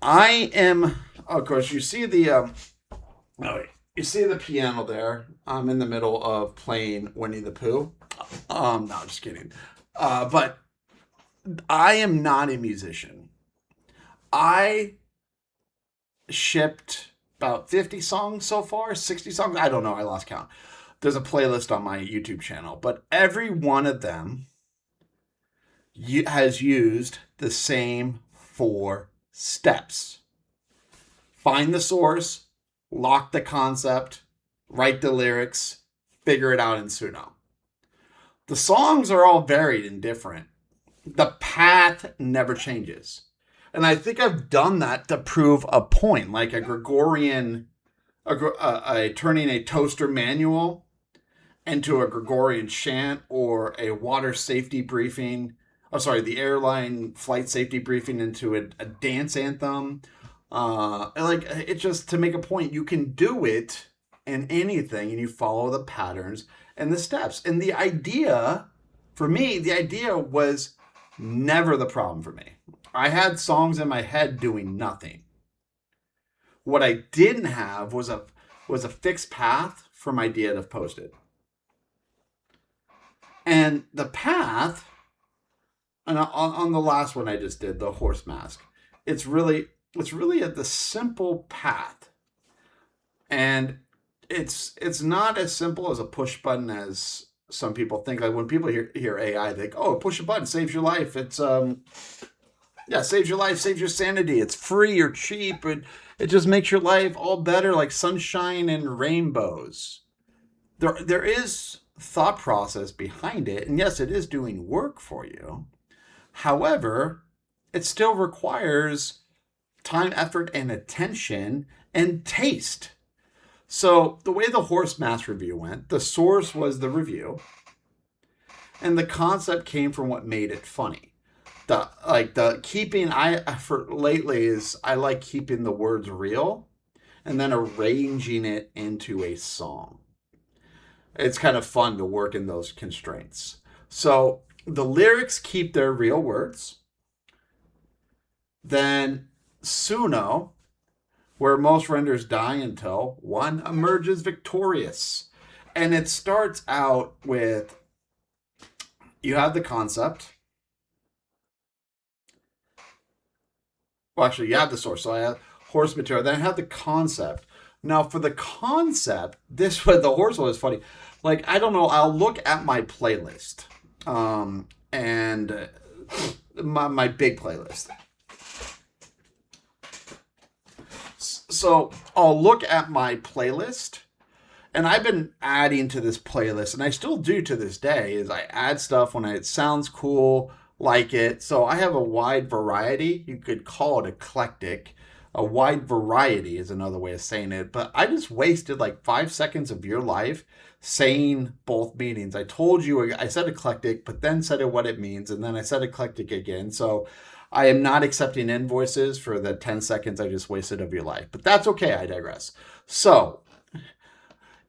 I am, of course, you see oh, wait. You see the piano there. I'm in the middle of playing Winnie the Pooh. No, just kidding. But I am not a musician. I shipped about 50 songs so far, 60 songs. I don't know. I lost count. There's a playlist on my YouTube channel, but every one of them has used the same four steps: find the source, lock the concept, write the lyrics, figure it out in Suno. The songs are all varied and different. The path never changes. And I think I've done that to prove a point, like a Gregorian, turning a toaster manual into a Gregorian chant, or a water safety briefing. Oh, sorry, the airline flight safety briefing into a dance anthem. Like, it's just to make a point. You can do it in anything, and you follow the patterns and the steps. And the idea, for me, the idea was never the problem for me. I had songs in my head doing nothing. What I didn't have was a fixed path for my idea to post it. And the path, and on the last one I just did, the horse mask, it's really the simple path. And it's not as simple as a push button as some people think. Like, when people hear AI, they think, oh, push a button saves your life. It's saves your life, saves your sanity. It's free or cheap. It just makes your life all better, like sunshine and rainbows. There is thought process behind it, and yes, it is doing work for you. However, it still requires time, effort, and attention and taste. So the way the horse mask review went, the source was the review, and the concept came from what made it funny. The keeping, for lately, is I like keeping the words real and then arranging it into a song. It's kind of fun to work in those constraints. So the lyrics keep their real words. Then Suno, where most renders die until one emerges victorious. And it starts out with, you have the concept. Well, actually, you have the source. So I have horse material. Then I have the concept. Now, for the concept, the horse one is funny. Like, I don't know. I'll look at my playlist, and my big playlist. So I'll look at my playlist, and I've been adding to this playlist, and I still do to this day. Is I add stuff when it sounds cool, like it. So I have a wide variety. You could call it eclectic. A wide variety is another way of saying it. But I just wasted like 5 seconds of your life saying both meanings. I told you, I said eclectic, but then said what it means, and then I said eclectic again. So I am not accepting invoices for the 10 seconds I just wasted of your life. But that's okay, I digress. So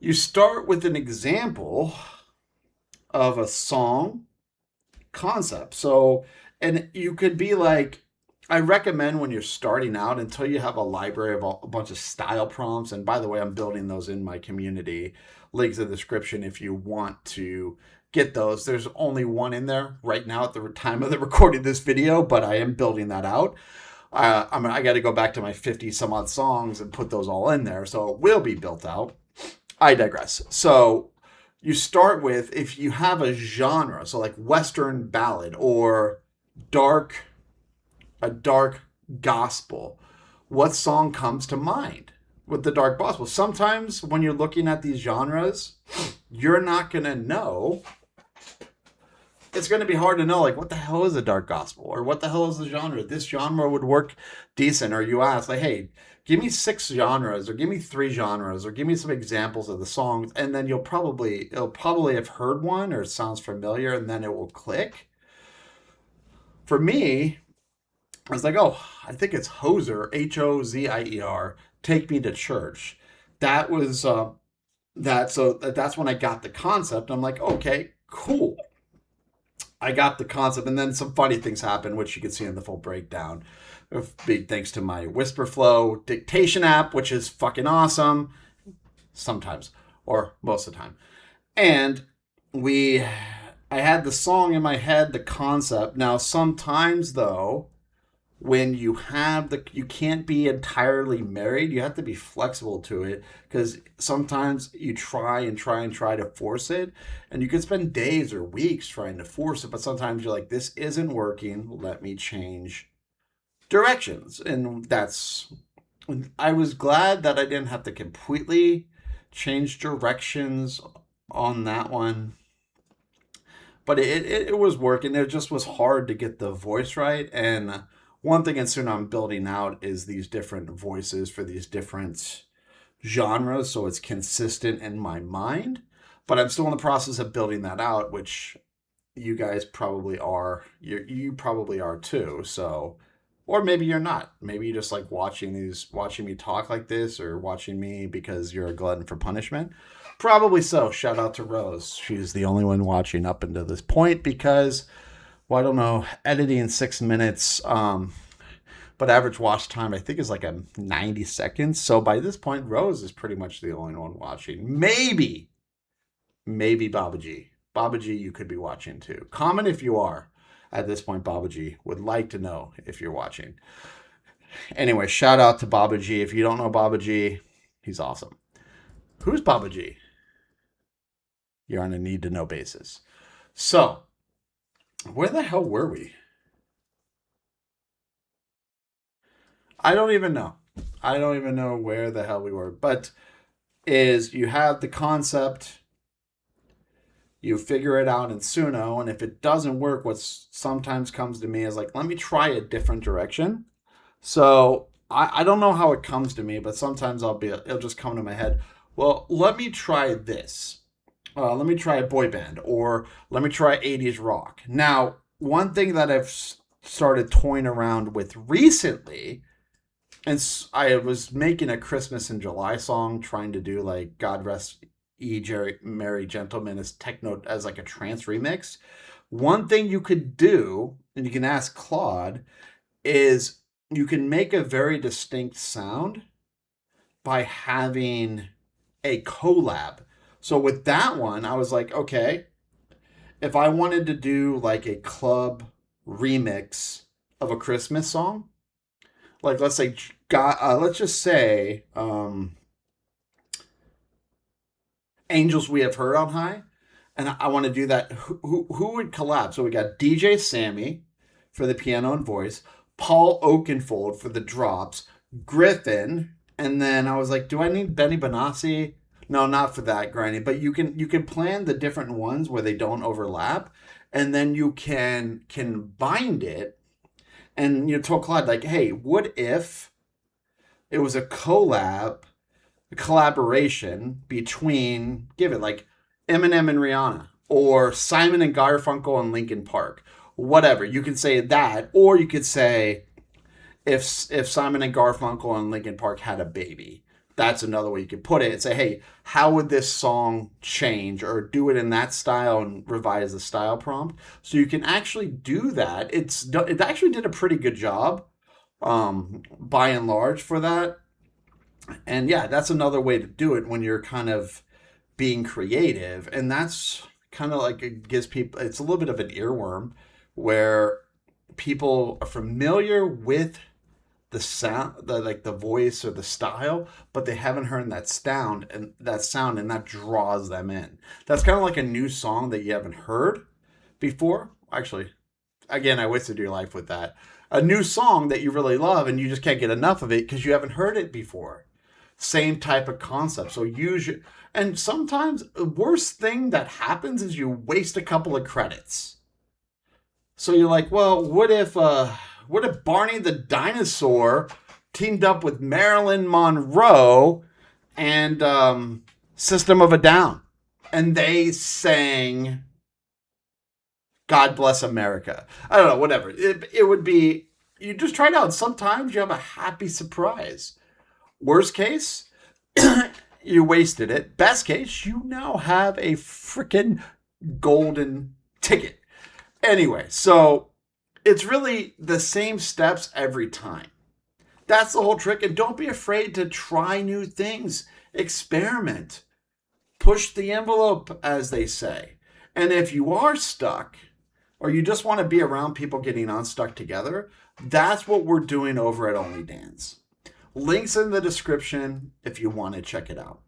you start with an example of a song concept. So, and you could be like, I recommend when you're starting out, until you have a library of a bunch of style prompts. And by the way, I'm building those in my community. Links in the description if you want to get those. There's only one in there right now at the time of the recording this video, but I am building that out. I got to go back to my 50 some odd songs and put those all in there. So it will be built out. I digress. So you start with, if you have a genre, so like Western ballad or a dark gospel, what song comes to mind with the dark gospel? Sometimes when you're looking at these genres, you're not going to know. It's going to be hard to know, like, what the hell is a dark gospel? Or what the hell is the genre? This genre would work decent. Or you ask, like, hey, give me 6 genres, or give me 3 genres, or give me some examples of the songs. And then it'll probably have heard one, or it sounds familiar, and then it will click. For me, I was like, oh, I think it's Hozier, Hozier, Take Me to Church. That was that. So that's when I got the concept. I'm like, okay, cool. I got the concept, and then some funny things happen, which you can see in the full breakdown. Big thanks to my Whisperflow dictation app, which is fucking awesome. Sometimes, or most of the time. And I had the song in my head, the concept. Now, sometimes though, when you can't be entirely married, you have to be flexible to it, because sometimes you try and try and try to force it, and you could spend days or weeks trying to force it, but sometimes you're like, this isn't working, let me change directions. And I was glad that I didn't have to completely change directions on that one, but it was working. It just was hard to get the voice right. And one thing and soon I'm building out is these different voices for these different genres, so it's consistent in my mind. But I'm still in the process of building that out, which you guys probably are. You probably are too. So, or maybe you're not. Maybe you just like watching me talk like this, or watching me because you're a glutton for punishment. Probably so. Shout out to Rose. She's the only one watching up until this point because, well, I don't know, editing 6 minutes, but average watch time I think is like a 90 seconds. So by this point, Rose is pretty much the only one watching. Maybe Baba G. Baba G, you could be watching too. Comment if you are at this point. Baba G would like to know if you're watching. Anyway, shout out to Baba G. If you don't know Baba G, he's awesome. Who's Baba G? You're on a need to know basis. So, where the hell were we? I don't even know. I don't even know where the hell we were. But you have the concept, you figure it out in Suno, and if it doesn't work, what sometimes comes to me is like, let me try a different direction. So I don't know how it comes to me, but sometimes it'll just come to my head. Well, let me try this. Let me try a boy band, or let me try 80s rock. Now, one thing that I've started toying around with recently, and I was making a Christmas in July song, trying to do like God Rest Ye Merry Gentlemen as techno, as like a trance remix. One thing you could do, and you can ask Claude, is you can make a very distinct sound by having a collab. So with that one, I was like, okay, if I wanted to do like a club remix of a Christmas song, like let's say, let's just say, Angels We Have Heard on High, and I want to do that. Who would collab? So we got DJ Sammy for the piano and voice, Paul Oakenfold for the drops, Griffin, and then I was like, do I need Benny Benassi? No, not for that grinding, but you can plan the different ones where they don't overlap, and then you can bind it, and you told Clyde like, hey, what if it was a collaboration between, give it like Eminem and Rihanna, or Simon and Garfunkel and Linkin Park, whatever. You can say that, or you could say if Simon and Garfunkel and Linkin Park had a baby. That's another way you could put it, and say, hey, how would this song change, or do it in that style and revise the style prompt. So you can actually do that. It actually did a pretty good job, by and large, for that. And yeah, that's another way to do it when you're kind of being creative. And that's kind of like, it gives people, it's a little bit of an earworm where people are familiar with the sound, the voice or the style, but they haven't heard that sound, and that draws them in. That's kind of like a new song that you haven't heard before. Actually, again, I wasted your life with that. A new song that you really love and you just can't get enough of it because you haven't heard it before. Same type of concept. So and sometimes the worst thing that happens is you waste a couple of credits. So you're like, well, what if Barney the Dinosaur teamed up with Marilyn Monroe and System of a Down, and they sang God Bless America? I don't know, whatever. It would be, you just try it out. Sometimes you have a happy surprise. Worst case, you wasted it. Best case, you now have a freaking golden ticket. Anyway, so It's really the same steps every time. That's the whole trick. And don't be afraid to try new things, experiment, push the envelope, as they say. And if you are stuck, or you just want to be around people getting unstuck together, that's what we're doing over at Only Dan's. Links in the description if you want to check it out.